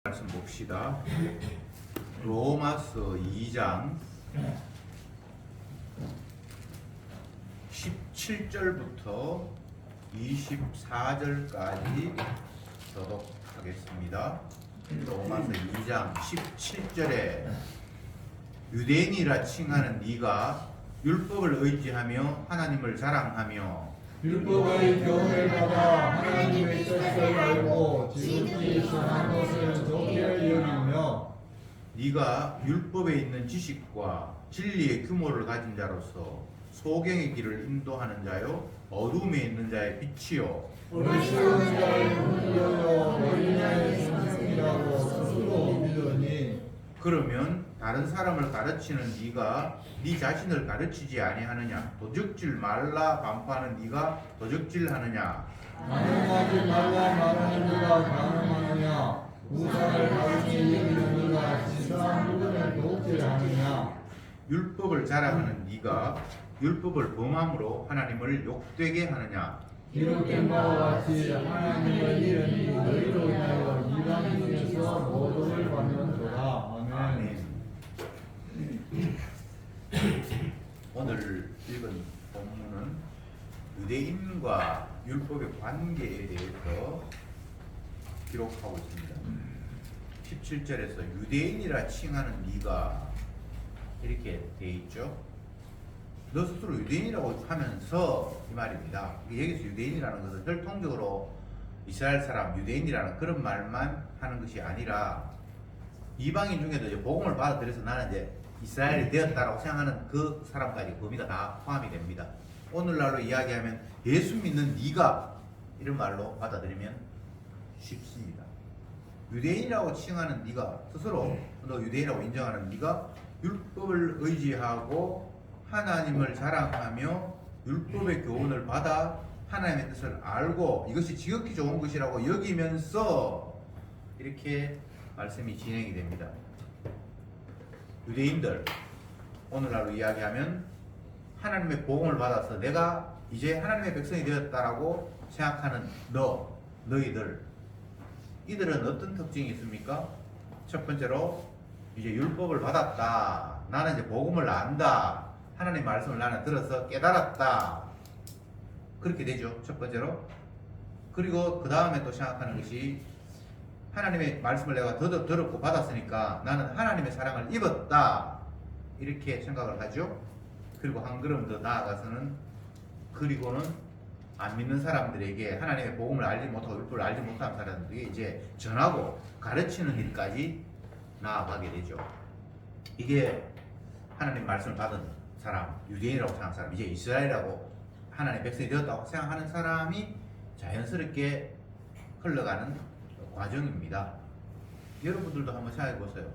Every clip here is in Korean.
말씀 봅시다. 로마서 2장 17절부터 24절까지 교독하겠습니다. 로마서 2장 17절에 유대인이라 칭하는 네가 율법을 의지하며 하나님을 자랑하며 율법의 교훈을 받아 하나님의 뜻을 알고 지극히 선한 것을 좋게 여기며 네가 율법에 있는 지식과 진리의 규모를 가진 자로서 소경의 길을 인도하는 자요 어둠에 있는 자의 빛이요 어리석은 자의 눈을 열어 어린아이의 선생이라고 스스로 믿으니 그러면 다른 사람을 가르치는 네가 네 자신을 가르치지 아니하느냐? 도적질 말라 반포하는 네가 도적질하느냐? 가늠하지 말라 말하는 네가 가늠하느냐 우상을 가르치 여기는 네가 지상한 부분을 도둑질하느냐 율법을 자랑하는 네가 율법을 범함으로 하나님을 욕되게 하느냐? 기록된 바와 같이 하나님의 이름이 너희로 인하여 이방 중에서 모독을 받는도다. 아멘. 오늘 읽은 본문은 유대인과 율법의 관계에 대해서 기록하고 있습니다. 17절에서 유대인이라 칭하는 네가 이렇게 돼 있죠. 너 스스로 유대인이라고 하면서 이 말입니다. 여기서 유대인이라는 것은 혈통적으로 이스라엘 사람 유대인이라는 그런 말만 하는 것이 아니라 이방인 중에도 이제 복음을 받아들여서 나는 이제 이스라엘이 되었다라고 생각하는 그 사람까지 범위가 다 포함이 됩니다. 오늘날로 이야기하면 예수 믿는 네가 이런 말로 받아들이면 쉽습니다. 유대인이라고 칭하는 네가 스스로 너 유대인이라고 인정하는 네가 율법을 의지하고 하나님을 자랑하며 율법의 교훈을 받아 하나님의 뜻을 알고 이것이 지극히 좋은 것이라고 여기면서 이렇게 말씀이 진행이 됩니다. 유대인들 오늘날로 이야기하면 하나님의 복음을 받아서 내가 이제 하나님의 백성이 되었다라고 생각하는 너희들 이들은 어떤 특징이 있습니까? 첫 번째로 이제 율법을 받았다. 나는 이제 복음을 안다. 하나님의 말씀을 나는 들어서 깨달았다. 그렇게 되죠. 첫 번째로. 그리고 그 다음에 또 생각하는 것이 하나님의 말씀을 내가 들었고 받았으니까 나는 하나님의 사랑을 입었다. 이렇게 생각을 하죠. 그리고 한 걸음 더 나아가서는 그리고는 안 믿는 사람들에게 하나님의 복음을 알지 못하고 율법을 알지 못하는 사람들에게 이제 전하고 가르치는 일까지 나아가게 되죠. 이게 하나님 말씀을 받은 사람, 유대인이라고 생각하는 사람, 이제 이스라엘이라고 하나님의 백성이 되었다고 생각하는 사람이 자연스럽게 흘러가는 과정입니다. 여러분들도 한번 생각해 보세요.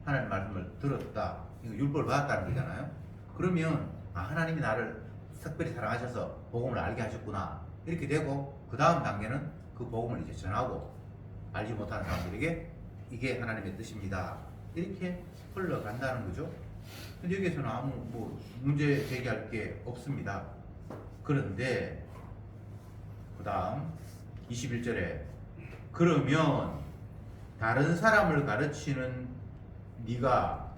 하나님 말씀을 들었다, 이거 율법을 받았다는 거잖아요. 그러면 하나님이 나를 특별히 사랑하셔서 복음을 알게 하셨구나 이렇게 되고 그 다음 단계는 그 복음을 이제 전하고 알지 못하는 사람들에게 이게 하나님의 뜻입니다 이렇게 흘러간다는 거죠. 근데 여기에서는 아무 문제 제기할 게 없습니다. 그런데 그 다음 21절에 그러면 다른 사람을 가르치는 네가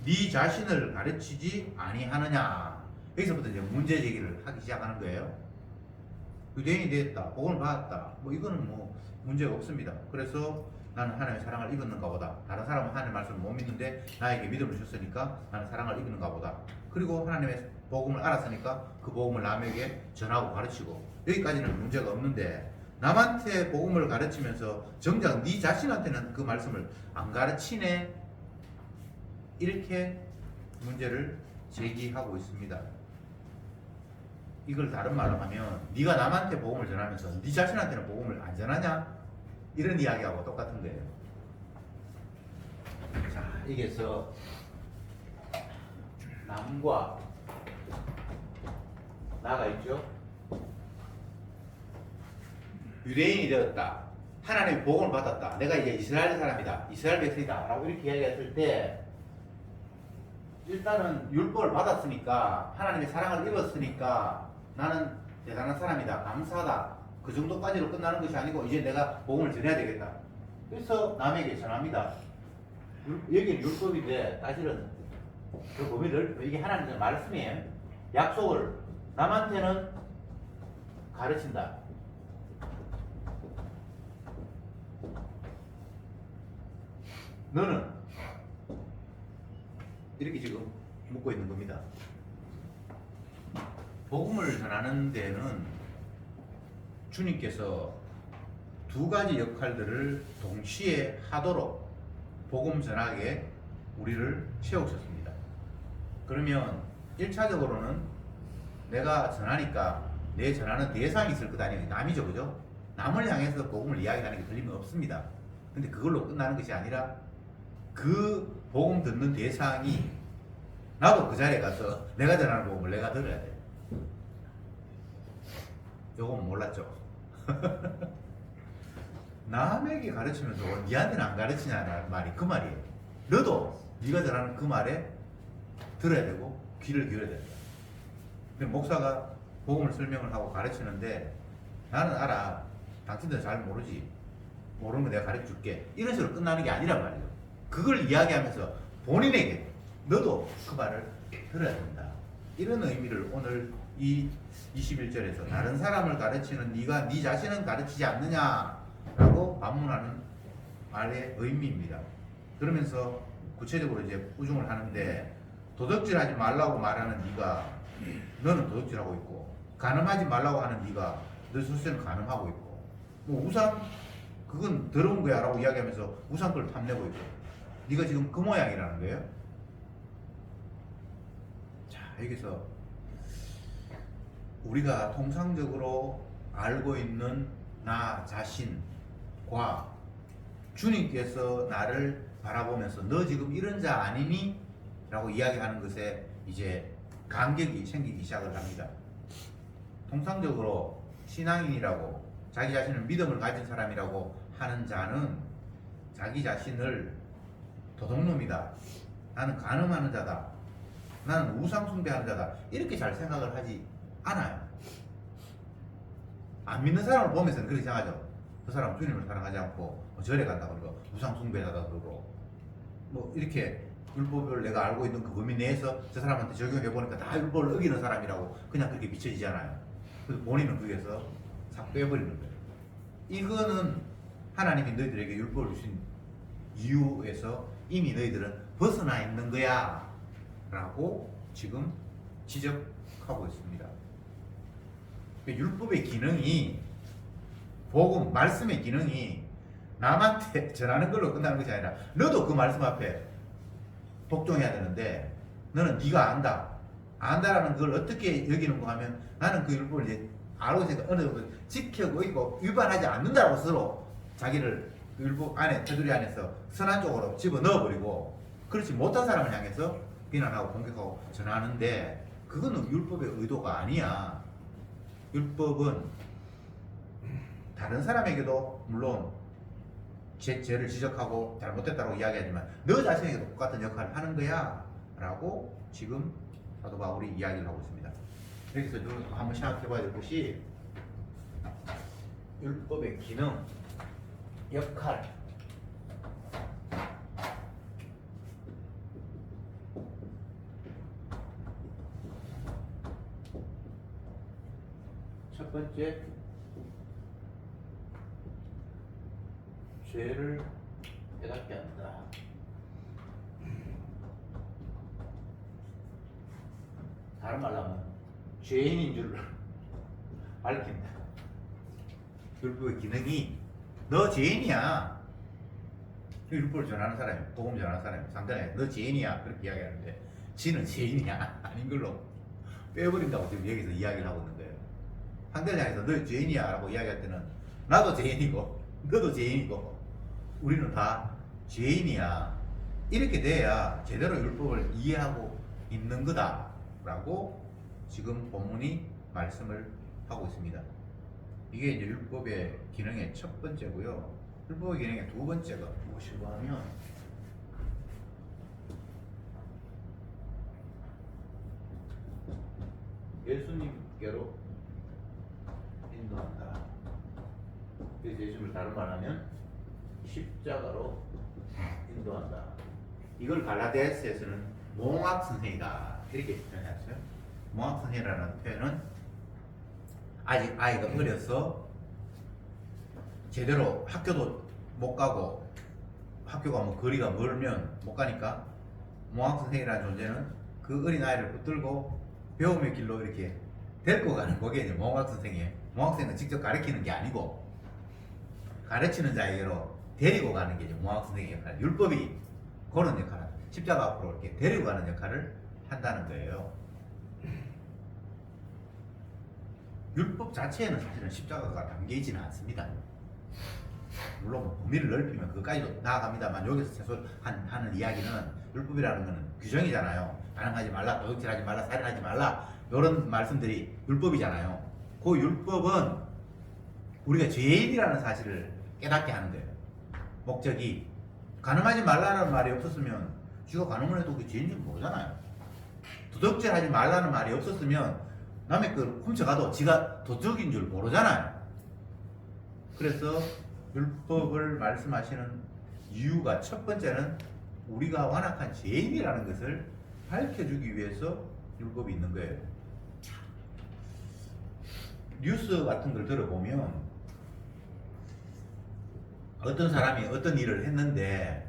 네 자신을 가르치지 아니하느냐. 여기서부터 이제 문제 제기를 하기 시작하는 거예요. 유대인이 됐다, 복음을 받았다, 이거는 문제가 없습니다. 그래서 나는 하나님의 사랑을 입었는가 보다. 다른 사람은 하나님의 말씀을 못 믿는데 나에게 믿음을 줬으니까 나는 사랑을 입었는가 보다. 그리고 하나님의 복음을 알았으니까 그 복음을 남에게 전하고 가르치고 여기까지는 문제가 없는데 남한테 복음을 가르치면서 정작 네 자신한테는 그 말씀을 안 가르치네. 이렇게 문제를 제기하고 있습니다. 이걸 다른 말로 하면 네가 남한테 복음을 전하면서 네 자신한테는 복음을 안 전하냐? 이런 이야기하고 똑같은 거예요. 자, 여기서 남과 나가 있죠. 유대인이 되었다. 하나님의 복음을 받았다. 내가 이제 이스라엘 사람이다. 이스라엘 백성이다. 라고 이렇게 이야기했을 때 일단은 율법을 받았으니까 하나님의 사랑을 입었으니까 나는 대단한 사람이다. 감사하다. 그 정도까지로 끝나는 것이 아니고 이제 내가 복음을 전해야 되겠다. 그래서 남에게 전합니다. 여기는 율법인데 사실은 그 범위 넓 이게 하나님의 말씀이에요. 약속을 남한테는 가르친다. 너는 이렇게 지금 묻고 있는 겁니다. 복음을 전하는 데는 주님께서 두 가지 역할들을 동시에 하도록 복음 전하게 우리를 세우셨습니다. 그러면 1차적으로는 내가 전하니까 내 전하는 대상이 있을 것 아니에요. 남이죠, 그죠? 남을 향해서 복음을 이야기하는 게 틀림없습니다. 근데 그걸로 끝나는 것이 아니라 그 복음 듣는 대상이 나도 그 자리에 가서 내가 전하는 복음을 내가 들어야 돼. 요건 몰랐죠? 남에게 가르치면서 니한테는 안 가르치냐는 말이 그 말이에요. 너도 네가 전하는 그 말에 들어야 되고 귀를 기울여야 된다. 근데 목사가 복음을 설명을 하고 가르치는데 나는 알아. 당신들은 잘 모르지. 모르는 거 내가 가르쳐 줄게. 이런 식으로 끝나는 게 아니란 말이죠. 그걸 이야기하면서 본인에게 너도 그 말을 들어야 된다. 이런 의미를 오늘 이 21절에서 다른 사람을 가르치는 네가 네 자신은 가르치지 않느냐라고 반문하는 말의 의미입니다. 그러면서 구체적으로 이제 우중을 하는데 도덕질하지 말라고 말하는 네가 너는 도덕질하고 있고 간음하지 말라고 하는 네가 너 스스로는 간음하고 있고 뭐 우상 그건 더러운 거야라고 이야기하면서 우상 걸 탐내고 있고 네가 지금 그 모양이라는 거예요. 자 여기서 우리가 통상적으로 알고 있는 나 자신과 주님께서 나를 바라보면서 너 지금 이런 자 아니니? 라고 이야기하는 것에 이제 간격이 생기기 시작을 합니다. 통상적으로 신앙인이라고 자기 자신을 믿음을 가진 사람이라고 하는 자는 자기 자신을 도둑놈이다. 나는 간음하는 자다. 나는 우상 숭배하는 자다. 이렇게 잘 생각을 하지 않아요. 안 믿는 사람을 보면서는 그렇게 생각하죠. 그 사람은 주님을 사랑하지 않고 뭐 절에 간다 그러고 우상 숭배하다 그러고 뭐 이렇게 율법을 내가 알고 있는 그 범위 내에서 저 사람한테 적용해 보니까 다 율법을 어기는 사람이라고 그냥 그렇게 비춰지잖아요. 그래서 본인은 거기에서 싹 빼버리는 거예요. 이거는 하나님이 너희들에게 율법을 주신 이유에서 이미 너희들은 벗어나 있는 거야 라고 지금 지적하고 있습니다. 율법의 기능이 복음, 말씀의 기능이 남한테 전하는 걸로 끝나는 것이 아니라 너도 그 말씀 앞에 복종해야 되는데 너는 네가 안다. 안다라는 그걸 어떻게 여기는가 하면 나는 그 율법을 이제 알고 있으니까 어느 정도 지켜고 있고 위반하지 않는다고 스스로 자기를 그 율법 안에 테두리 안에서 선한 쪽으로 집어넣어버리고 그렇지 못한 사람을 향해서 비난하고 공격하고 전하는데 그거는 율법의 의도가 아니야. 율법은 다른 사람에게도 물론 죄를 지적하고 잘못됐다고 이야기하지만 너 자신에게도 똑같은 역할을 하는 거야 라고 지금 사도 바울이 이야기를 하고 있습니다. 여기서 한번 생각해 봐야 될 것이 율법의 기능, 역할 첫 번째 죄를 깨닫게 한다. 다른 말로 하면 죄인인 줄 밝힌다. 율법의 기능이 너 죄인이야. 율법을 전하는 사람이, 복음 전하는 사람이 상대방에 너 죄인이야 그렇게 이야기하는데 지는 죄인이야 아닌 걸로 빼버린다고 지금 여기서 이야기를 하고 있는 거예요. 상대를 향해서 너 죄인이야 라고 이야기할 때는 나도 죄인이고 너도 죄인이고 우리는 다 죄인이야 이렇게 돼야 제대로 율법을 이해하고 있는 거다 라고 지금 본문이 말씀을 하고 있습니다. 이게 이제 율법의 기능의 첫 번째고요. 율법의 기능의 두 번째가 무엇이고 하면 예수님께로 인도한다. 그래서 예수님을 다른 말하면 십자가로 인도한다. 이걸 갈라디아서에서는 몽학선생이다 이렇게 표현했어요. 몽학선생이라는 표현은 아직 아이가 어려서 제대로 학교도 못 가고 학교가 뭐 거리가 멀면 못 가니까 몽학선생이라는 존재는 그 어린아이를 붙들고 배움의 길로 이렇게 데리고 가는 그게 이제 몽학선생이에요. 몽학선생은 직접 가르치는 게 아니고 가르치는 자에게로 데리고 가는 게 이제 몽학선생의 역할, 율법이 그런 역할을 합니다. 십자가 앞으로 이렇게 데리고 가는 역할을 한다는 거예요. 율법 자체에는 사실은 십자가가 담겨 있지는 않습니다. 물론 뭐 범위를 넓히면 그까지도 나아갑니다만 여기서 최소 하는 이야기는 율법이라는 것은 규정이잖아요. 반항하지 말라, 도둑질하지 말라, 살인하지 말라 이런 말씀들이 율법이잖아요. 그 율법은 우리가 죄인이라는 사실을 깨닫게 하는 거예요. 목적이 간음하지 말라는 말이 없었으면 쥐가 간음을 해도 그 죄인지 모르잖아요. 도둑질하지 말라는 말이 없었으면 남의 걸 훔쳐가도 지가 도둑인 줄 모르잖아요. 그래서 율법을 말씀하시는 이유가 첫 번째는 우리가 완악한 죄인이라는 것을 밝혀주기 위해서 율법이 있는 거예요. 뉴스 같은 걸 들어보면 어떤 사람이 어떤 일을 했는데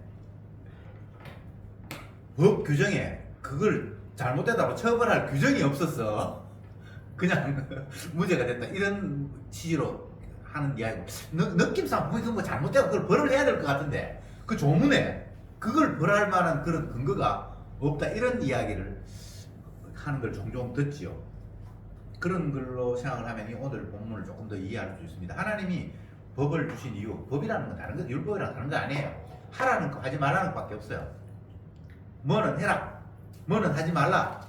법 규정에 그걸 잘못됐다고 처벌할 규정이 없었어. 그냥 문제가 됐다 이런 취지로 하는 이야기고, 느낌상 뭐 잘못되고 그걸 벌을 해야 될 것 같은데 그 조문에 그걸 벌할 만한 그런 근거가 없다 이런 이야기를 하는 걸 종종 듣지요. 그런 걸로 생각을 하면 오늘 본문을 조금 더 이해할 수 있습니다. 하나님이 법을 주신 이유, 법이라는 건 다른 거, 율법이랑 다른 거 아니에요. 하라는 거 하지 말라는 것밖에 없어요. 뭐는 해라, 뭐는 하지 말라.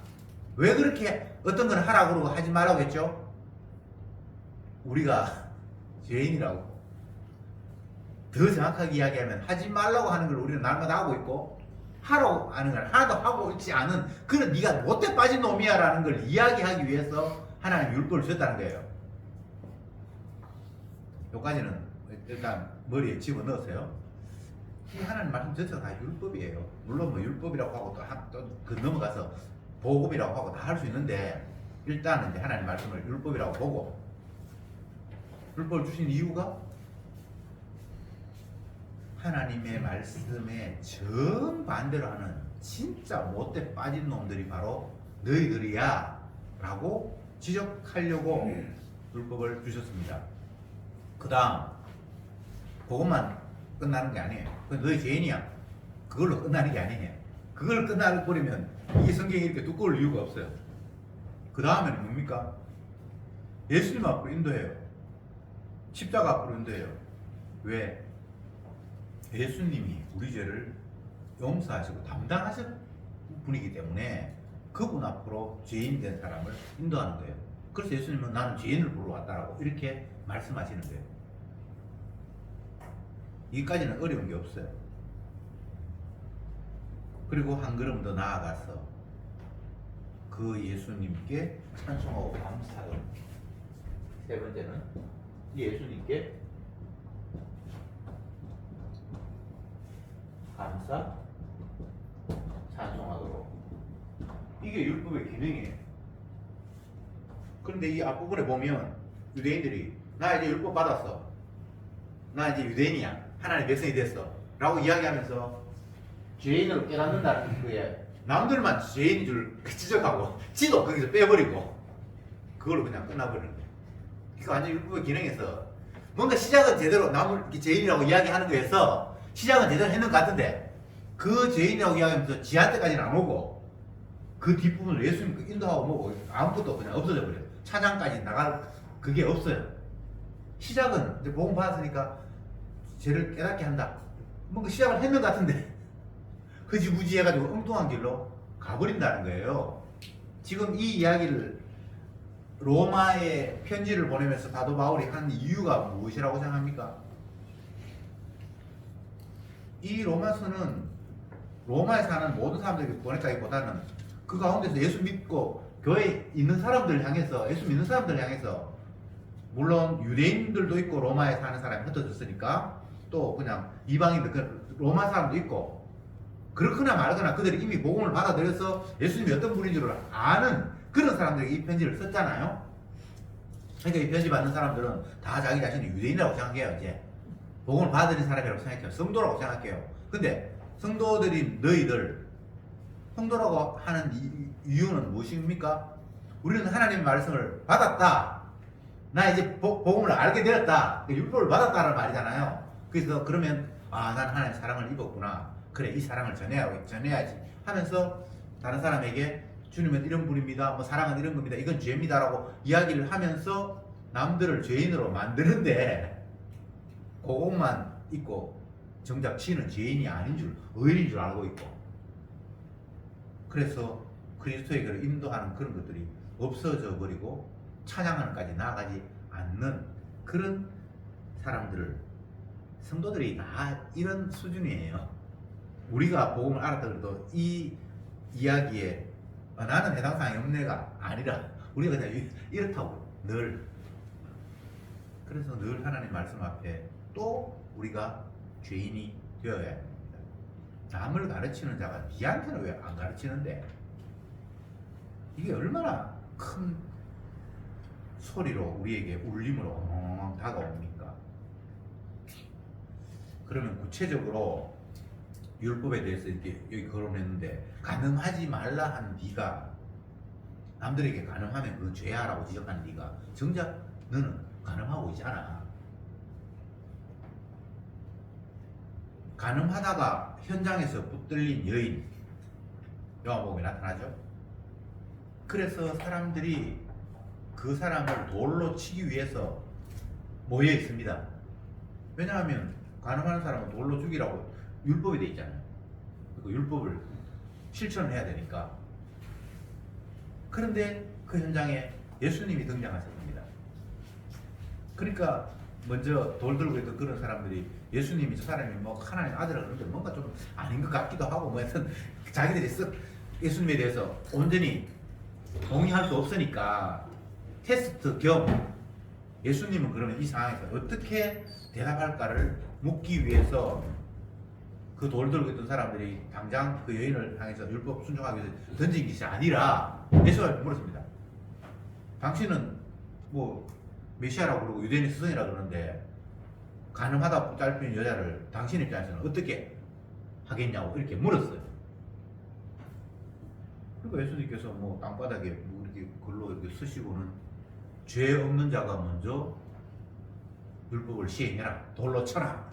왜 그렇게 어떤 건 하라고 그러고 하지 말라고 했죠? 우리가 죄인이라고. 더 정확하게 이야기하면 하지 말라고 하는 걸 우리는 날마다 하고 있고 하라고 하는 걸 하나도 하고 있지 않은 그런 네가 못돼 빠진 놈이야 라는 걸 이야기하기 위해서 하나님 율법을 주셨다는 거예요. 여기까지는 일단 머리에 집어넣으세요. 이 하나님 말씀 전체가 다 율법이에요. 물론 뭐 율법이라고 하고 또 그 넘어가서 보급이라고 하고 다 할 수 있는데 일단은 이제 하나님 말씀을 율법이라고 보고, 율법을 주신 이유가 하나님의 말씀에 정반대로 하는 진짜 못돼 빠진 놈들이 바로 너희들이야 라고 지적하려고 율법을 주셨습니다. 그 다음 그것만 끝나는 게 아니에요. 너희 죄인이야 그걸로 끝나는 게 아니에요. 그걸 끝나버리면 이 성경이 이렇게 두꺼울 이유가 없어요. 그 다음에는 뭡니까? 예수님 앞으로 인도해요. 십자가 앞으로 인도해요. 왜? 예수님이 우리 죄를 용서하시고 담당하실 분이기 때문에 그분 앞으로 죄인 된 사람을 인도하는 거예요. 그래서 예수님은 나는 죄인을 보러 왔다라고 이렇게 말씀하시는 거예요. 여기까지는 어려운 게 없어요. 그리고 한 걸음 더 나아가서 그 예수님께 찬송하고 감사하고, 세 번째는 예수님께 감사, 찬송하도록. 이게 율법의 기능이에요. 그런데 이 앞부분에 보면 유대인들이 나 이제 율법 받았어, 나 이제 유대인이야, 하나님의 백성이 됐어 라고 이야기하면서 죄인으로 깨닫는다는 거에 남들만 죄인인 줄 지적하고 지도 거기서 빼버리고 그걸로 그냥 끝나버리는 거예요. 이거 완전 율법의 기능에서 뭔가 시작은 제대로 남을 죄인이라고 이야기하는 거에서 시작은 제대로 했는 것 같은데 그 죄인이라고 이야기하면서 지한테까지는 안 오고 그 뒷부분을 예수님 인도하고 뭐고 아무것도 그냥 없어져 버려요. 차장까지 나갈 그게 없어요. 시작은 이제 복음 받았으니까 죄를 깨닫게 한다, 뭔가 시작을 했는 것 같은데 흐지부지 해가지고 엉뚱한 길로 가버린다는 거예요. 지금 이 이야기를 로마에 편지를 보내면서 사도 바울이 한 이유가 무엇이라고 생각합니까? 이 로마서는 로마에 사는 모든 사람들에게 보냈다기보다는 그 가운데서 예수 믿고 교회에 있는 사람들 향해서, 예수 믿는 사람들 향해서, 물론 유대인들도 있고 로마에 사는 사람이 흩어졌으니까 또 그냥 이방인들, 그 로마 사람도 있고, 그렇거나 말거나 그들이 이미 복음을 받아들여서 예수님이 어떤 분인 줄 아는 그런 사람들에게 이 편지를 썼잖아요. 그러니까 이 편지 받는 사람들은 다 자기 자신이 유대인이라고 생각해요. 이제 복음을 받아들인 사람이라고 생각해요. 성도라고 생각해요. 근데 성도들인 너희들, 성도라고 하는 이유는 무엇입니까? 우리는 하나님의 말씀을 받았다. 나 이제 복음을 알게 되었다. 율법을 받았다는 말이잖아요. 그래서 그러면 난 하나님의 사랑을 입었구나. 그래, 이 사랑을 전해야지 하면서 다른 사람에게 주님은 이런 분입니다. 뭐 사랑은 이런 겁니다. 이건 죄입니다라고 이야기를 하면서 남들을 죄인으로 만드는데 그것만 있고 정작 지는 죄인이 아닌 줄, 의인인 줄 알고 있고, 그래서 그리스도의 길을 인도하는 그런 것들이 없어져 버리고 찬양하는까지 나아가지 않는 그런 사람들을, 성도들이 다 이런 수준이에요. 우리가 복음을 알았다 그래도 이 이야기에 나는 해당 사항이 없네가 아니라 우리가 그냥 이렇다고 늘. 그래서 늘 하나님 말씀 앞에 또 우리가 죄인이 되어야 합니다. 남을 가르치는 자가 니한테는 왜 안 가르치는데? 이게 얼마나 큰 소리로 우리에게 울림으로 다가옵니까? 그러면 구체적으로 율법에 대해서 이렇게 여기 거론했는데, 간음하지 말라 한 네가 남들에게 간음하면 그건 죄야라고 지적한 네가 정작 너는 간음하고 있잖아. 간음하다가 현장에서 붙들린 여인, 요한복음에 나타나죠. 그래서 사람들이 그 사람을 돌로 치기 위해서 모여 있습니다. 왜냐하면 간음하는 사람은 돌로 죽이라고 율법이 돼 있잖아요. 그 율법을 실천해야 되니까. 그런데 그 현장에 예수님이 등장하셨습니다. 그러니까 먼저 돌 들고 있던 그런 사람들이 예수님이 저 사람이 뭐 하나님 아들이라 그러는데 뭔가 좀 아닌 것 같기도 하고 뭐 하여튼 자기들이 예수님에 대해서 온전히 동의할 수 없으니까 테스트 겸 예수님은 그러면 이 상황에서 어떻게 대답할까를 묻기 위해서 그 돌 들고 있던 사람들이 당장 그 여인을 향해서 율법 순종하기 위해서 던진 것이 아니라 예수가 물었습니다. 당신은 뭐 메시아라고 그러고 유대인의 스승이라고 그러는데 간음하다 짧은 여자를 당신 입장에서는 어떻게 하겠냐고 이렇게 물었어요. 그러니까 예수님께서 뭐 땅바닥에 뭐 이렇게 글로 이렇게 쓰시고는 죄 없는 자가 먼저 율법을 시행해라, 돌로 쳐라,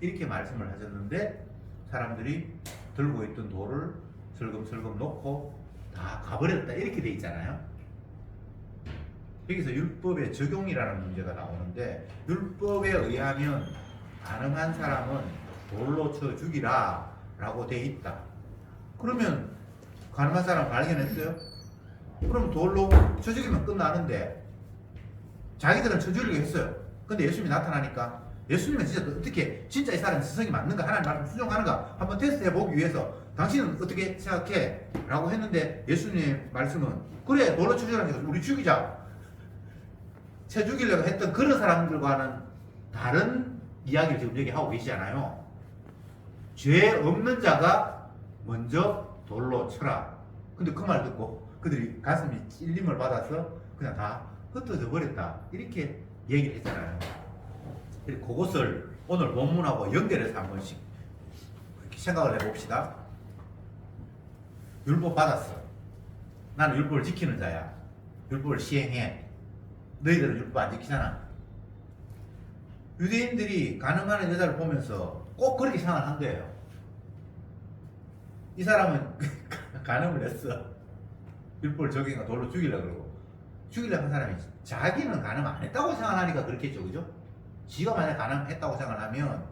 이렇게 말씀을 하셨는데 사람들이 들고 있던 돌을 슬금슬금 놓고 다 가버렸다 이렇게 돼 있잖아요. 여기서 율법의 적용이라는 문제가 나오는데, 율법에 의하면 간음한 사람은 돌로 쳐 죽이라 라고 돼 있다. 그러면 간음한 사람 발견했어요? 그럼 돌로 쳐 죽이면 끝나는데 자기들은 쳐 죽이려고 했어요. 근데 예수님이 나타나니까 예수님은 진짜 어떻게 진짜 이 사람이 스승이 맞는가, 하나님 말씀 순종하는가 한번 테스트해 보기 위해서 당신은 어떻게 생각해? 라고 했는데 예수님의 말씀은 그래, 돌로 쳐 죽이라는 게 우리 죽이자, 쳐 죽이려고 했던 그런 사람들과는 다른 이야기를 지금 여기 하고 계시잖아요. 죄 없는 자가 먼저 돌로 쳐라. 근데 그 말 듣고 그들이 가슴이 찔림을 받아서 그냥 다 흩어져 버렸다 이렇게 얘기를 했잖아요. 그것을 오늘 본문하고 연결해서 한 번씩 이렇게 생각을 해봅시다. 율법 받았어. 나는 율법을 지키는 자야. 율법을 시행해. 너희들은 율법 안 지키잖아. 유대인들이 간음하는 여자를 보면서 꼭 그렇게 생각을 한 거예요. 이 사람은 간음을 했어. 율법을 적용해서 돌로 죽이려고 그러고, 죽이려고 한 사람이 자기는 간음 안 했다고 생각하니까 그렇겠죠, 그죠? 지가 만약 간음했다고 생각하면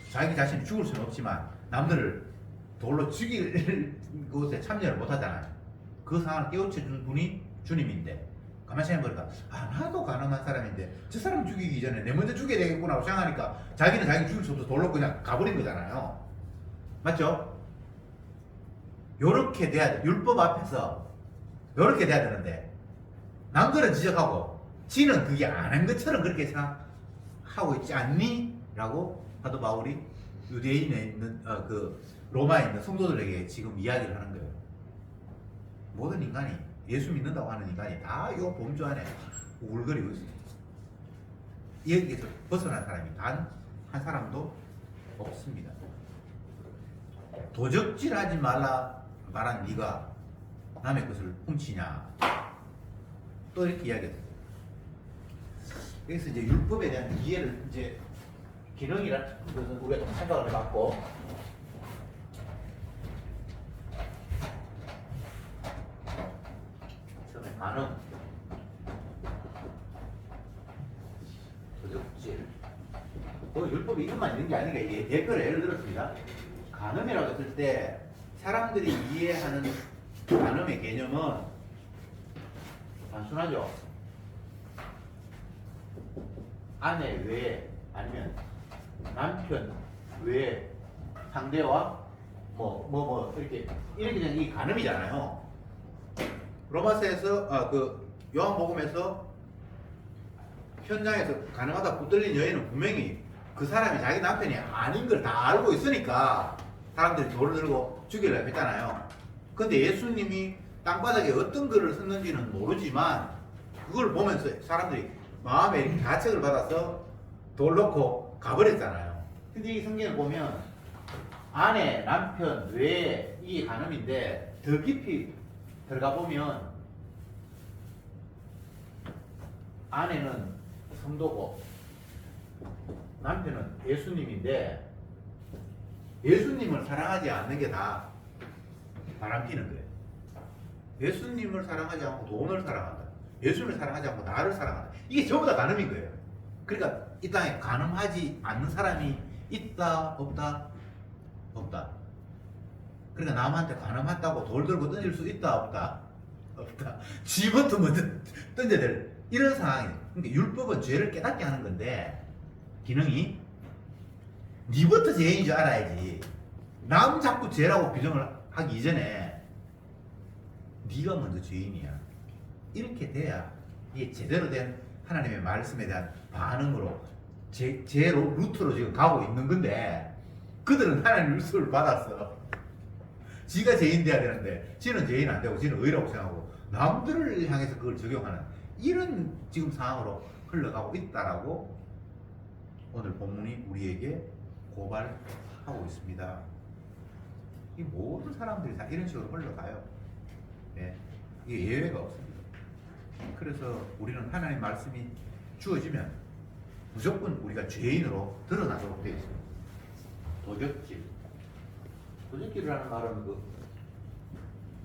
자기 자신이 죽을 수는 없지만 남들을 돌로 죽일 것에 참여를 못 하잖아요. 그 상황을 깨우쳐준 분이 주님인데, 가만히 생각해보니까 나도 간음한 사람인데 저 사람 죽이기 전에 내 먼저 죽여야 되겠구나 하고 생각하니까 자기는 자기 죽일 수 없어서 돌로 그냥 가버린 거잖아요. 맞죠? 요렇게 돼야 돼. 율법 앞에서 요렇게 돼야 되는데 남들은 지적하고 지는 그게 안 한 것처럼 그렇게 생각하고 있지 않니? 라고 사도 바울이 유대인에 있는 그 로마에 있는 성도들에게 지금 이야기를 하는 거예요. 모든 인간이 예수 믿는다고 하는 인간이 다 이 범주 안에 우글거리고 있어요. 여기에서 벗어난 사람이 단 한 사람도 없습니다. 도적질하지 말라 말한 네가 남의 것을 훔치냐, 또 이렇게 이야기했어요. 여기서 이제 율법에 대한 이해를 이제 기능이라는 것은 우리가 좀 생각을 해봤고, 처음에 간음, 도적질, 율법이 이것만 있는 게 아니라 이게 대표를 예를 들었습니다. 간음이라고 했을 때 사람들이 이해하는 간음의 개념은 단순하죠. 아내 외에 아니면 남편 외에 상대와 이렇게 그냥 이 간음이잖아요. 로마서에서 그 요한복음에서 현장에서 간음하다 붙들린 여인은 분명히 그 사람이 자기 남편이 아닌 걸 다 알고 있으니까 사람들이 돌을 들고 죽이려고 했잖아요. 근데 예수님이 땅바닥에 어떤 글을 썼는지는 모르지만 그걸 보면서 사람들이 마음에 이렇게 가책을 받아서 돌 놓고 가버렸잖아요. 근데 이 성경을 보면 아내, 남편 외에 이게 간음인데 더 깊이 들어가 보면 아내는 성도고 남편은 예수님인데 예수님을 사랑하지 않는 게 다 바람피는 거예요. 예수님을 사랑하지 않고 돈을 사랑한다. 예수님을 사랑하지 않고 나를 사랑한다. 이게 전부 다 간음인 거예요. 그러니까 이 땅에 간음하지 않는 사람이 있다 없다? 없다. 그러니까 남한테 간음한다고 돌 들고 던질 수 있다 없다? 없다. 쥐부터 먼저 던져야 될 이런 상황이에요. 그러니까 율법은 죄를 깨닫게 하는 건데 기능이 니부터 죄인인 줄 알아야지. 남 자꾸 죄라고 규정을 하기 이전에 네가 먼저 죄인이야. 이렇게 돼야 이게 제대로 된 하나님의 말씀에 대한 반응으로 죄로 루트로 지금 가고 있는 건데 그들은 하나님 루트를 받았어. 지가 죄인 돼야 되는데 지는 죄인 안 되고 지는 의라고 생각하고 남들을 향해서 그걸 적용하는 이런 지금 상황으로 흘러가고 있다라고 오늘 본문이 우리에게 고발하고 있습니다. 이 모든 사람들이 다 이런 식으로 흘러가요. 네. 이게 예외가 없습니다. 그래서 우리는 하나님 말씀이 주어지면 무조건 우리가 죄인으로 드러나도록 되어 있습니다. 도적질. 도적질이라는 말은 그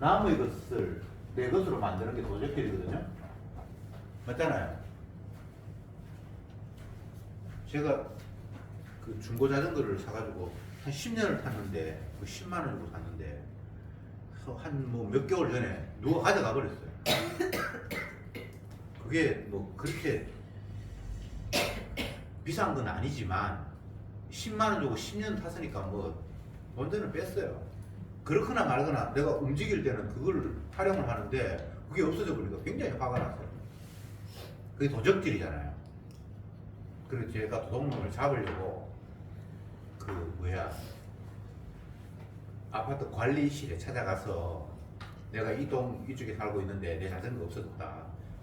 남의 것을 내 것으로 만드는 게 도적질이거든요. 맞잖아요. 제가 그 중고 자전거를 사가지고 한 10년을 탔는데 그 10만 원 주고 샀는데 한 뭐 몇 개월 전에 누가 가져가 버렸어요. 그게 뭐 그렇게 비싼 건 아니지만 10만 원 주고 10년 탔으니까 뭐 돈들은 뺐어요. 그렇거나 말거나 내가 움직일 때는 그걸 활용을 하는데 그게 없어져 버리니까 굉장히 화가 났어요. 그게 도적질이잖아요. 그래서 제가 도둑놈을 잡으려고 아파트 관리실에 찾아가서 내가 이 동 이쪽에 살고 있는데 내 자전거 없어졌다.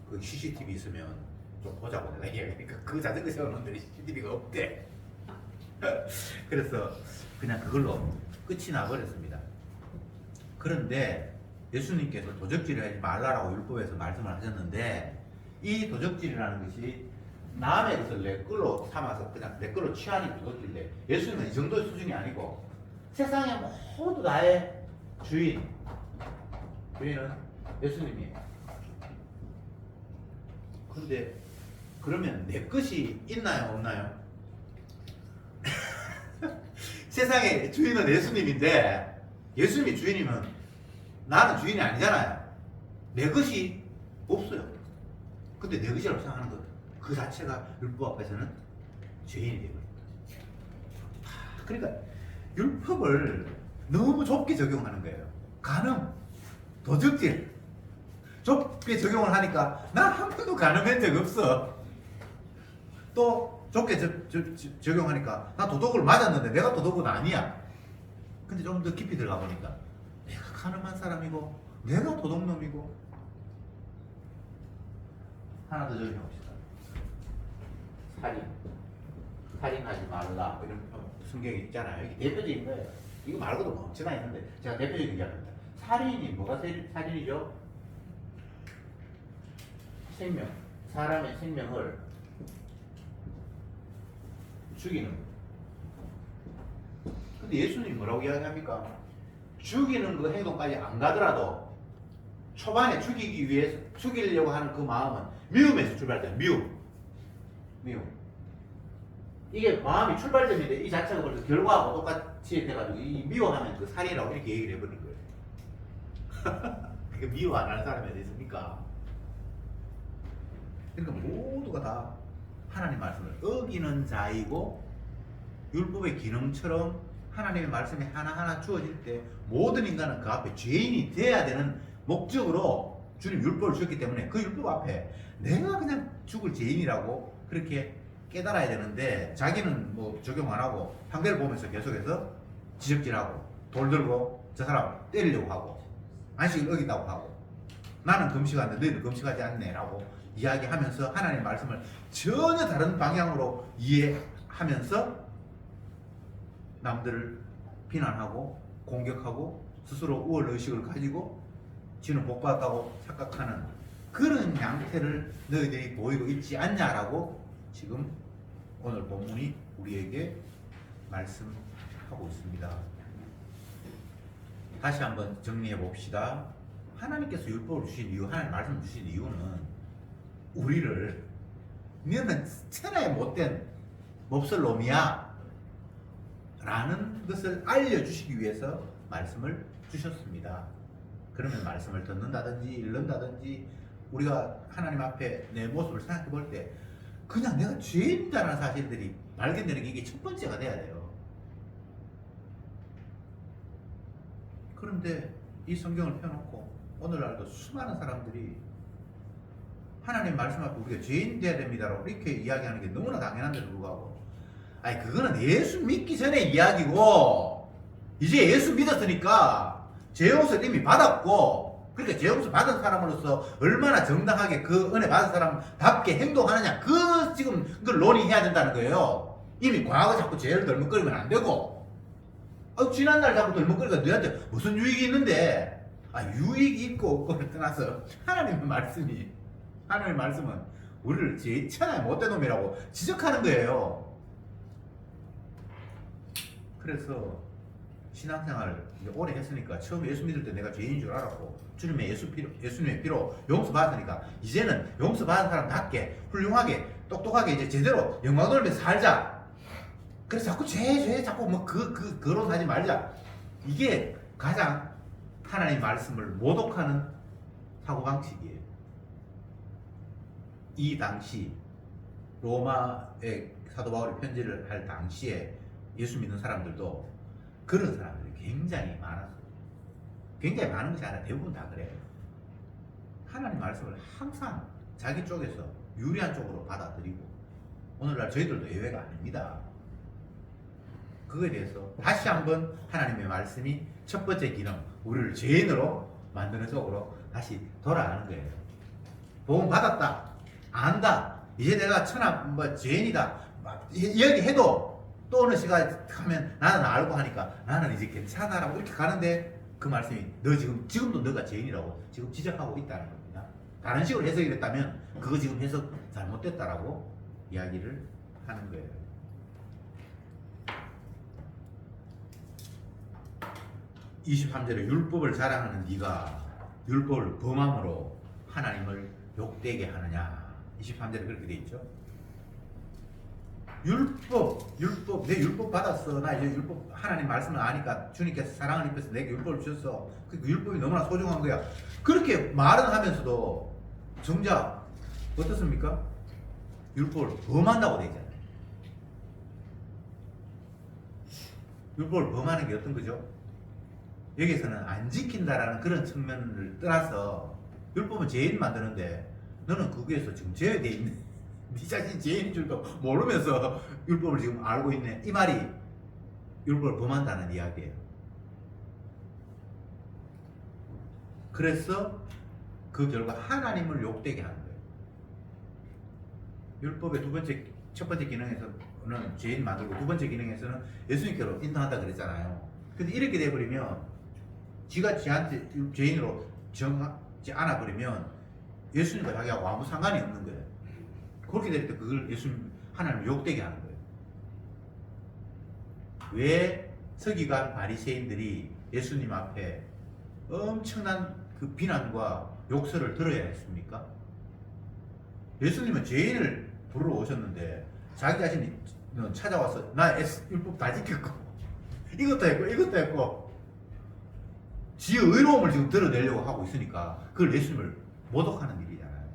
그 CCTV 있으면 좀 보자고 내가 이야기하니까 그 자전거 세워놓은 CCTV가 없대. 그래서 그냥 그걸로 끝이 나버렸습니다. 그런데 예수님께서 도적질을 하지 말라라고 율법에서 말씀을 하셨는데 이 도적질이라는 것이 남의 것을 내 걸로 삼아서 그냥 내 걸로 취하는 도적질인데 예수님은 이 정도의 수준이 아니고 세상의 모두 나의 주인은 예수님이에요. 그런데 그러면 내 것이 있나요 없나요? 세상의 주인은 예수님인데 예수님이 주인이면 나는 주인이 아니잖아요. 내 것이 없어요. 근데 내 것이라고 생각하는 것 그 자체가 율법 앞에서는 죄인이 되거든요. 그러니까 율법을 너무 좁게 적용하는 거예요. 간음, 도적질 좁게 적용을 하니까 나 한 번도 간음한 적 없어. 또 좁게 적용하니까 나 도덕을 맞았는데 내가 도덕은 아니야. 근데 좀 더 깊이 들어가 보니까 내가 가늠한 사람이고 내가 도둑놈이고. 하나 더 적용해 봅시다. 살인하지 말라 뭐 이런 성경이 있잖아요. 이게 대표적인 거예요. 이거 말고도 엄청나 있는데 제가 대표적인 이야기입니다. 살인이 뭐가 살인이죠? 생명, 사람의 생명을 죽이는 거. 근데 예수님이 뭐라고 이야기합니까? 죽이는 그 행동까지 안 가더라도 초반에 죽이려고 하는 그 마음은 미움에서 출발돼요. 미움. 이게 마음이 출발점인데 이 자체가 벌써 결과하고 똑같이 돼가지고 이 미워하면 그 살이라고 이렇게 얘기를 해버린 거예요. 그게 미워 안 하는 사람이 어디 있습니까? 그러니까 모두가 다 하나님 말씀을 어기는 자이고 율법의 기능처럼 하나님의 말씀이 하나하나 주어질 때 모든 인간은 그 앞에 죄인이 돼야 되는 목적으로 주님 율법을 주셨기 때문에 그 율법 앞에 내가 그냥 죽을 죄인이라고 그렇게 깨달아야 되는데 자기는 뭐 적용 안 하고 상대를 보면서 계속해서 지적질하고 돌 들고 저 사람 때리려고 하고 안식을 어긴다고 하고 나는 금식하는데 너희는 금식하지 않네 라고 이야기하면서 하나님의 말씀을 전혀 다른 방향으로 이해하면서 남들을 비난하고 공격하고 스스로 우월의식을 가지고 지는 복받았다고 착각하는 그런 양태를 너희들이 보이고 있지 않냐라고 지금 오늘 본문이 우리에게 말씀하고 있습니다. 다시 한번 정리해 봅시다. 하나님께서 율법을 주신 이유, 하나님 말씀을 주신 이유는 우리를 너는 천하에 못된 몹쓸 놈이야 라는 것을 알려주시기 위해서 말씀을 주셨습니다. 그러면 말씀을 듣는다든지 읽는다든지 우리가 하나님 앞에 내 모습을 생각해 볼 때 그냥 내가 죄인이라는 사실들이 발견되는 게 이게 첫 번째가 돼야 돼요. 그런데 이 성경을 펴놓고 오늘날도 수많은 사람들이 하나님 말씀 앞에 우리가 죄인 돼야 됩니다라고 이렇게 이야기하는 게 너무나 당연한데도 불구하고 아니 그거는 예수 믿기 전에 이야기고 이제 예수 믿었으니까 죄용서를 이미 받았고 그러니까 죄용서 받은 사람으로서 얼마나 정당하게 그 은혜 받은 사람답게 행동하느냐 그 지금 그걸 논의해야 된다는 거예요. 이미 과거 자꾸 죄를 덜먹거리면 안 되고 지난날 자꾸 덜먹거리니까 너한테 무슨 유익이 있는데 유익이 있고 없고를 떠나서 하나님의 말씀은 우리를 제 천하의 못된 놈이라고 지적하는 거예요. 그래서 신앙생활을 이제 오래 했으니까 처음 예수 믿을 때 내가 죄인인 줄 알았고 주님의 예수님의 피로 용서받았으니까 이제는 용서받은 사람답게 훌륭하게 똑똑하게 이제 제대로 영광 돌면서 살자. 그래서 자꾸 자꾸 뭐 거론하지 말자. 이게 가장 하나님 말씀을 모독하는 사고방식이에요. 이 당시 로마의 사도 바울이 편지를 할 당시에 예수 믿는 사람들도 그런 사람들이 굉장히 많았어요. 굉장히 많은 것이 아니라 대부분 다 그래요. 하나님 말씀을 항상 자기 쪽에서 유리한 쪽으로 받아들이고 오늘날 저희들도 예외가 아닙니다. 그거에 대해서 다시 한번 하나님의 말씀이 첫 번째 기능, 우리를 죄인으로 만드는 쪽으로 다시 돌아가는 거예요. 복음 받았다, 안다, 이제 내가 죄인이다 막 얘기해도 또 어느 시간 가면 나는 알고 하니까 나는 이제 괜찮아라고 이렇게 가는데 그 말씀이 너 지금도 너가 죄인이라고 지금 지적하고 있다는 겁니다. 다른 식으로 해석이 됐다면 그거 지금 해석 잘못됐다라고 이야기를 하는 거예요. (23절에) 율법을 자랑하는 네가 율법을 범함으로 하나님을 욕되게 하느냐. 23절에 그렇게 돼 있죠. 율법, 내 율법 받았어. 나 이제 율법, 하나님 말씀을 아니까 주님께서 사랑을 입혀서 내게 율법을 주셨어. 그 율법이 너무나 소중한 거야. 그렇게 말은 하면서도 정작 어떻습니까? 율법을 범한다고 돼 있잖아요. 율법을 범하는 게 어떤 거죠? 여기서는 안 지킨다라는 그런 측면을 떠나서 율법은 죄인 만드는데 너는 거기에서 지금 제외되어 있는 네 자신이 죄인인 줄도 모르면서 율법을 지금 알고 있네. 이 말이 율법을 범한다는 이야기예요. 그래서 그 결과 하나님을 욕되게 하는 거예요. 율법의 첫 번째 기능에서는 죄인 만들고 두 번째 기능에서는 예수님께로 인도한다 그랬잖아요. 근데 이렇게 돼버리면 지가 지한테 죄인으로 정하지 않아 버리면 예수님과 자기하고 아무 상관이 없는 거예요. 그렇게 될 때 그걸 예수님 하나님을 욕되게 하는 거예요. 왜 서기관 바리새인들이 예수님 앞에 엄청난 그 비난과 욕설을 들어야 했습니까? 예수님은 죄인을 부르러 오셨는데 자기 자신이 찾아와서 나 율법 다 지켰고 이것도 했고 이것도 했고 지의 의로움을 지금 드러내려고 하고 있으니까 그걸 예수님을 모독하는 일이잖아요.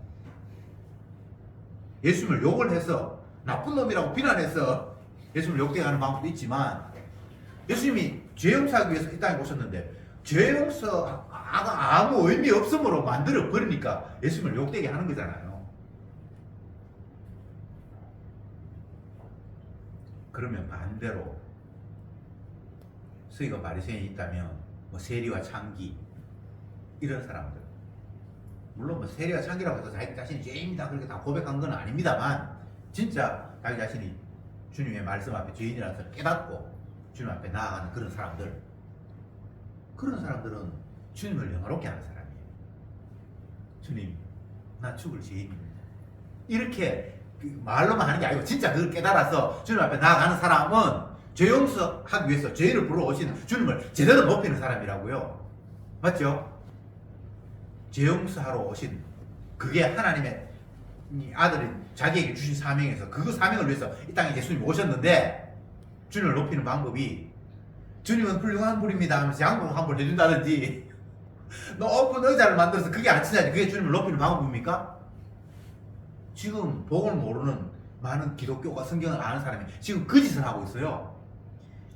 예수님을 욕을 해서 나쁜 놈이라고 비난해서 예수님을 욕되게 하는 방법도 있지만 예수님이 죄 용서하기 위해서 이 땅에 오셨는데 죄 용서가 아무 의미 없음으로 만들어 버리니까 예수님을 욕되게 하는 거잖아요. 그러면 반대로 서기관 바리새인이 있다면 뭐 세리와 창기 이런 사람들, 물론 뭐 세리와 창기라고 해서 자기 자신이 죄인이다 그렇게 다 고백한 건 아닙니다만 진짜 자기 자신이 주님의 말씀 앞에 죄인이라는 것을 깨닫고 주님 앞에 나아가는 그런 사람들은 주님을 영화롭게 하는 사람이에요. 주님, 나 죽을 죄인입니다. 이렇게 말로만 하는 게 아니고 진짜 그걸 깨달아서 주님 앞에 나아가는 사람은 죄 용서하기 위해서 죄인을 불러오신 주님을 제대로 높이는 사람이라고요. 맞죠? 죄 용서하러 오신 그게 하나님의 아들인 자기에게 주신 사명에서 그 사명을 위해서 이 땅에 예수님이 오셨는데 주님을 높이는 방법이 주님은 훌륭한 분입니다 하면서 양복 한 번 해준다든지 높은 의자를 만들어서 그게 안 치자니 그게 주님을 높이는 방법입니까? 지금 복음을 모르는 많은 기독교가 성경을 아는 사람이 지금 그 짓을 하고 있어요.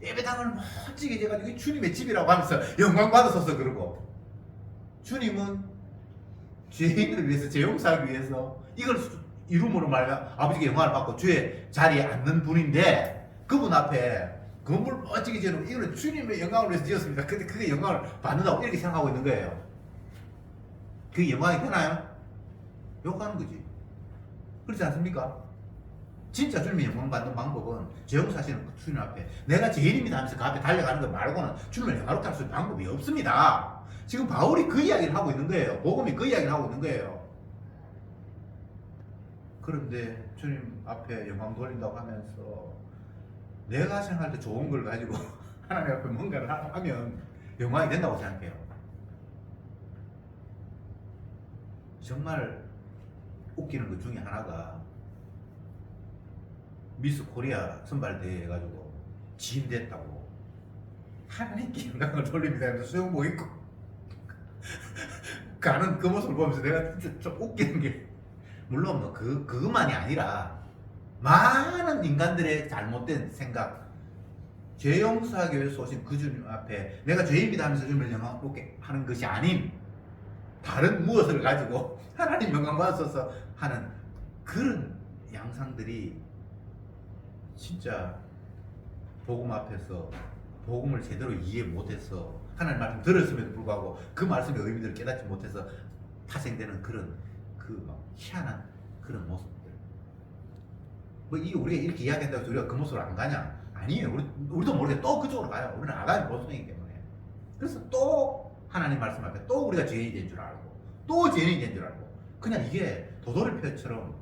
예배당을 멋지게 해가지고 주님의 집이라고 하면서 영광 받으셔서 그러고 주님은 죄인을 위해서 죄 용서하기 위해서 이걸 이름으로 말하면 아버지께 영광을 받고 주의 자리에 앉는 분인데 그분 앞에 건물 멋지게 지어놓고 이거는 주님의 영광을 위해서 지었습니다. 근데 그게 영광을 받는다고 이렇게 생각하고 있는 거예요. 그게 영광이 되나요? 욕하는 거지. 그렇지 않습니까? 진짜 주님의 영광 받는 방법은 죄 용서하시는 주님 앞에 내가 죄인입니다 하면서 그 앞에 달려가는 것 말고는 주님을 영광롭게 할 수 있는 방법이 없습니다. 지금 바울이 그 이야기를 하고 있는 거예요. 복음이 그 이야기를 하고 있는 거예요. 그런데 주님 앞에 영광 돌린다고 하면서 내가 생각할 때 좋은 걸 가지고 하나님 앞에 뭔가를 하면 영광이 된다고 생각해요. 정말 웃기는 것 중에 하나가 미스 코리아 선발대회 해가지고 지인됐다고 하나님께 영광을 돌립니다 하면서 수영복 입고 가는 그 모습을 보면서 내가 진짜 좀 웃기는 게 물론 뭐 그것만이 아니라 많은 인간들의 잘못된 생각 죄 용서하기 위해서 오신 그 주님 앞에 내가 죄인이다 하면서 주님을 영광롭게 하는 것이 아닌 다른 무엇을 가지고 하나님 영광 받으셔서 하는 그런 양상들이 진짜 복음 앞에서 복음을 제대로 이해 못해서 하나님 말씀 들었음에도 불구하고 그 말씀의 의미들을 깨닫지 못해서 파생되는 그런 그 막 희한한 그런 모습들. 뭐 이 우리가 이렇게 이야기한다고 해서 우리가 그 모습으로 안 가냐? 아니에요. 우리도 모르게 또 그쪽으로 가요. 우리는 아가의 모습이기 때문에. 그래서 또 하나님 말씀 앞에 또 우리가 죄인이 된 줄 알고 또 죄인이 된 줄 알고 그냥 이게 도돌이표처럼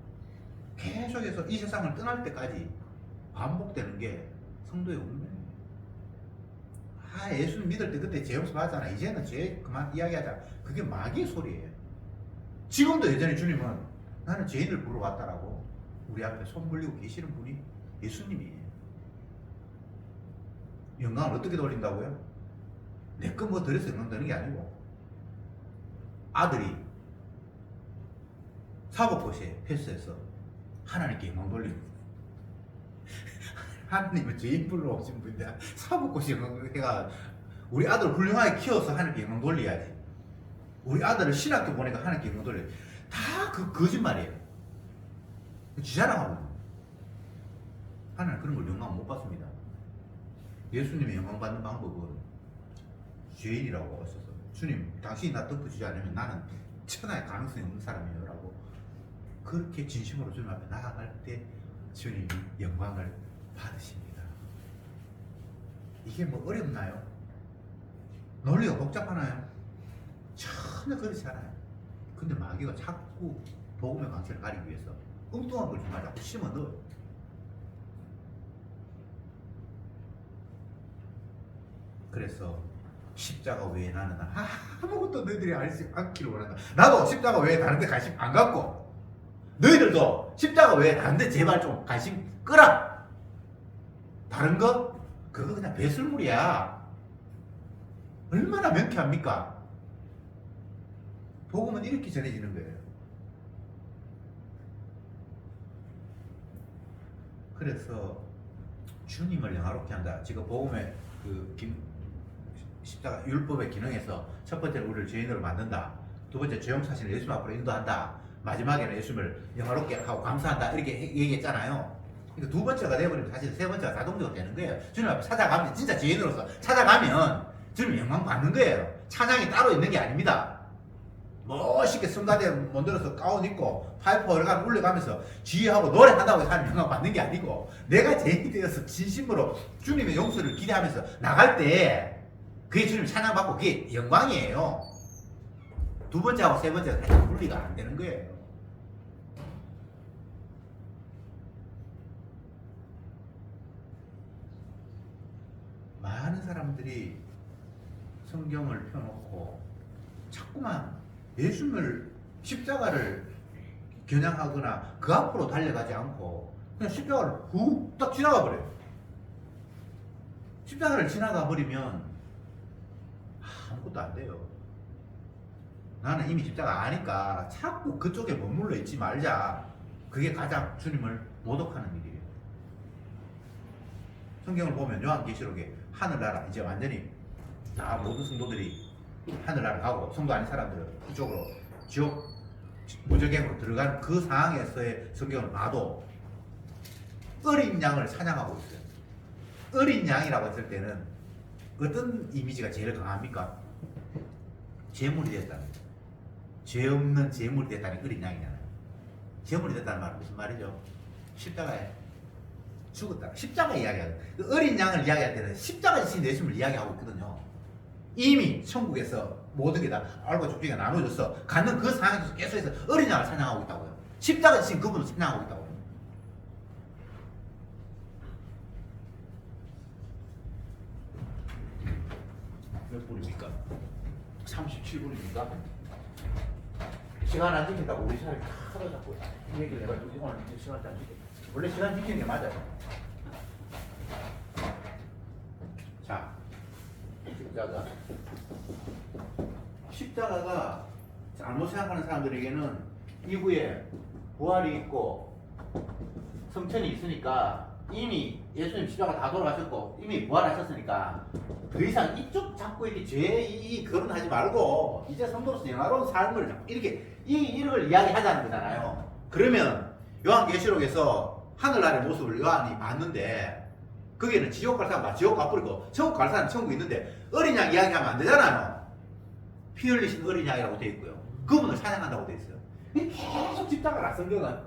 계속해서 이 세상을 떠날 때까지 반복되는 게 성도의 운명이에요. 예수님 믿을 때 그때 죄 용서 받았잖아. 이제는 죄 그만 이야기하자. 그게 마귀의 소리예요. 지금도 여전히 주님은 나는 죄인을 부르러 왔다라고 우리 앞에 손 벌리고 계시는 분이 예수님이에요. 영광을 어떻게 돌린다고요? 내 거 뭐 드려서 영광 드는 게 아니고 아들이 사법고시에 패스해서 하나님께 영광 돌리고 하나님은 죄인 불러 오신 분인데 사법고시 영광 해가 우리 아들을 훌륭하게 키워서 하나님께 영광 돌려야지. 우리 아들을 신학교 보내가 하나님께 영광 돌려야지. 다 그 거짓말이에요. 지자랑하고 하나님 그런 걸 영광 못 받습니다. 예수님의 영광 받는 방법은 죄인이라고 하셔서 주님 당신이 나 덮어주지 않으면 나는 천하의 가능성이 없는 사람이에요 라고 그렇게 진심으로 주님 앞에 나아갈 때 주님이 영광을 받으십니다. 이게 뭐 어렵나요? 논리가 복잡하나요? 전혀 그렇지 않아요. 근데 마귀가 자꾸 복음의 광채를 가리기 위해서 엉뚱한 걸 정말 자꾸 심어 넣어요. 그래서 십자가 외에 나는 아무것도 너희들이 알지 않기를 원한다. 나도 십자가 외에 다른 데 관심 안 갖고 너희들도 십자가 외에 다른 데 제발 좀 관심 끄라. 다른 거? 그거 그냥 배설물이야. 얼마나 명쾌합니까? 복음은 이렇게 전해지는 거예요. 그래서 주님을 영화롭게 한다. 지금 복음의 십자가 율법의 기능에서 첫 번째는 우리를 죄인으로 만든다. 두 번째 죄용 사실을 예수 앞으로 인도한다. 마지막에는 예수님을 영화롭게 하고 감사한다. 이렇게 얘기했잖아요. 그러니까 두 번째가 되어버리면 사실 세 번째가 자동적으로 되는 거예요. 주님 앞에 찾아가면 진짜 죄인으로서 찾아가면 주님 영광 받는 거예요. 찬양이 따로 있는 게 아닙니다. 멋있게 성가대 만들어서 가운 입고 파이프 얼간 울려가면서 지휘하고 노래한다고 해서 하나님 영광 받는 게 아니고 내가 죄인이 되어서 진심으로 주님의 용서를 기대하면서 나갈 때 그게 주님 찬양받고 그게 영광이에요. 두 번째하고 세 번째가 살짝 분리가 안 되는 거예요. 많은 사람들이 성경을 펴놓고 자꾸만 예수님을 십자가를 겨냥하거나 그 앞으로 달려가지 않고 그냥 십자가를 훅딱 지나가 버려요. 십자가를 지나가 버리면 아무것도 안 돼요. 나는 이미 십자가 아니까 자꾸 그쪽에 머물러 있지 말자. 그게 가장 주님을 모독하는 일이에요. 성경을 보면 요한계시록에 하늘나라 이제 완전히 다 모든 성도들이 하늘나라 가고 성도 아닌 사람들은 그쪽으로 지옥 무저갱으로 들어가는 그 상황에서의 성경을 봐도 어린 양을 찬양하고 있어요. 어린 양이라고 했을 때는 어떤 이미지가 제일 강합니까? 제물이 됐다는 거예요. 죄 없는 제물이 됐다는 어린 양이잖아요. 제물이 됐다는 말은 무슨 말이죠? 십자가에 죽었다. 십자가 이야기하는 그 어린 양을 이야기할 때는 십자가 지신 예수님을 이야기하고 있거든요. 이미 천국에서 모든 게 다 알고 죽기가 나눠져서 갖는 그 상황에서 계속해서 어린 양을 찬양하고 있다고요. 십자가 지신 그분을 찬양하고 있다고요. 몇 분입니까? 37분입니까? 시간 안 지킨다고 우리 사람이 하도 자꾸 얘기를 해가지고 오늘 시간 안 지켜. 원래 시간 지키는 게 맞아요. 자, 십자가가 잘못 생각하는 사람들에게는 이후에 부활이 있고 성천이 있으니까 이미 예수님 십자가 다 돌아가셨고 이미 부활하셨으니까 더 이상 이쪽 자꾸 이렇게 죄 거론하지 말고 이제 성도로서 영화로운 삶을 자꾸 이렇게 이걸 이야기하자는 거잖아요. 그러면 요한계시록에서 하늘나라의 모습을 요한이 봤는데 거기에는 지옥 갈 사람 지옥 가버리고 천국 갈 사람 천국 있는데 어린 양 이야기하면 안 되잖아요. 피 흘리신 어린 양이라고 되어 있고요. 그분을 찬양한다고 되어 있어요. 계속 십자가라 성경은.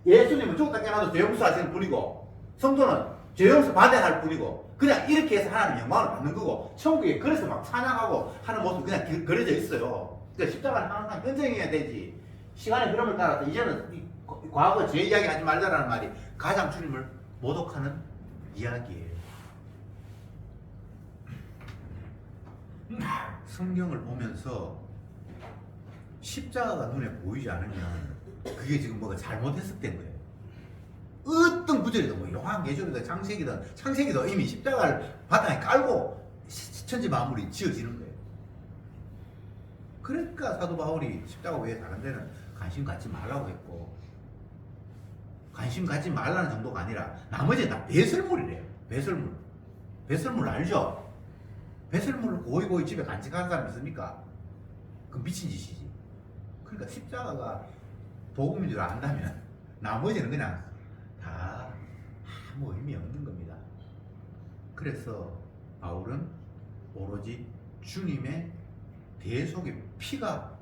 예수님은 죽었다 깨어나도 죄 용서하시는 분이고 성도는 죄 용서 받아야 할 분이고 그냥 이렇게 해서 하나님 영광을 받는 거고 천국에 그래서 막 찬양하고 하는 모습이 그냥 그려져 있어요. 그러니까 십자가는 항상 현생해야 되지. 시간의 흐름을 따라서 이제는 과거 죄 이야기 하지 말자라는 말이 가장 주님을 모독하는 이야기예요. 성경을 보면서 십자가가 눈에 보이지 않으면 그게 지금 뭐가 잘못 해석된 거예요. 어떤 구절이든 뭐 요한계시록이든 창세기도 이미 십자가를 바탕에 깔고 천지 만물이 지어지는 거예요. 그러니까 사도 바울이 십자가 외에 다른 데는 관심 갖지 말라고 했고 관심 갖지 말라는 정도가 아니라 나머지는 다 배설물이래요. 배설물 알죠? 배설물을 고이 집에 간직하는 사람 있습니까? 그 미친 짓이지. 그러니까 십자가가 복음인 줄 안다면 나머지는 그냥 다 아무 의미 없는 겁니다. 그래서 바울은 오로지 주님의 대속의 피가,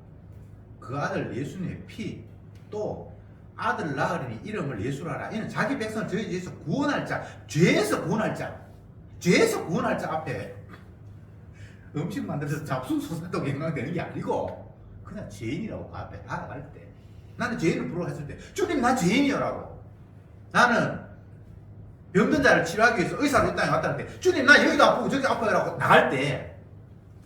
그 아들 예수님의 피, 또 아들 낳으리니 이름을 예수라라. 이는 자기 백성을 저희에서 구원할 자, 죄에서 구원할 자, 죄에서 구원할 자 앞에 음식 만들어서 잡수소사도 경강되는 게 아니고 그냥 죄인이라고 그 앞에 다가갈 때, 나는 죄인을 부르했을 때 주님 나 죄인이라고, 나는 병든 자를 치료하기 위해서 의사로 이 땅에 왔다는데 주님 나 여기도 아프고 저기 아파요라고 나갈 때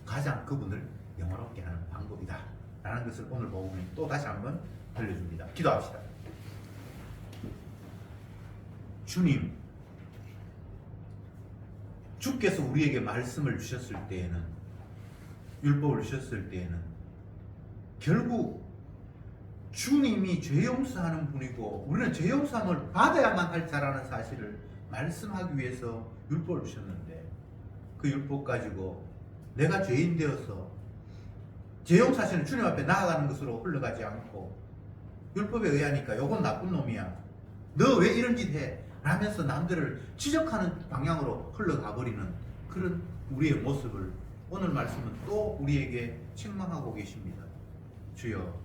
가장 그분을 영화롭게 하는 방법이다 라는 것을 오늘 복음이 또 다시 한번 들려줍니다. 기도합시다. 주님, 주께서 우리에게 말씀을 주셨을 때에는, 율법을 주셨을 때에는 결국 주님이 죄 용서하는 분이고 우리는 죄 용서함을 받아야만 할 자라는 사실을 말씀하기 위해서 율법을 주셨는데, 그 율법 가지고 내가 죄인 되어서 죄 용서하시는 주님 앞에 나아가는 것으로 흘러가지 않고 율법에 의하니까 요건 나쁜 놈이야, 너 왜 이런 짓 해? 라면서 남들을 지적하는 방향으로 흘러가 버리는 그런 우리의 모습을 오늘 말씀은 또 우리에게 책망하고 계십니다. 주여,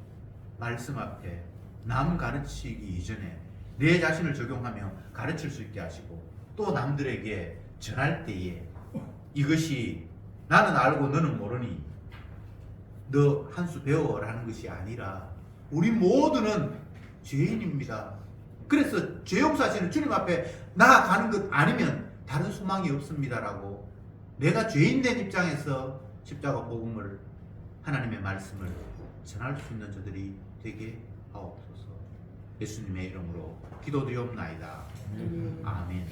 말씀 앞에 남 가르치기 이전에 내 자신을 적용하며 가르칠 수 있게 하시고, 또 남들에게 전할 때에 이것이 나는 알고 너는 모르니 너 한 수 배워라는 것이 아니라 우리 모두는 죄인입니다. 그래서 죄 용서하시는 주님 앞에 나아가는 것 아니면 다른 소망이 없습니다라고 내가 죄인 된 입장에서 십자가 복음을, 하나님의 말씀을 전할 수 있는 저들이 되게 하옵소서. 예수님의 이름으로 기도드리옵나이다. 아멘.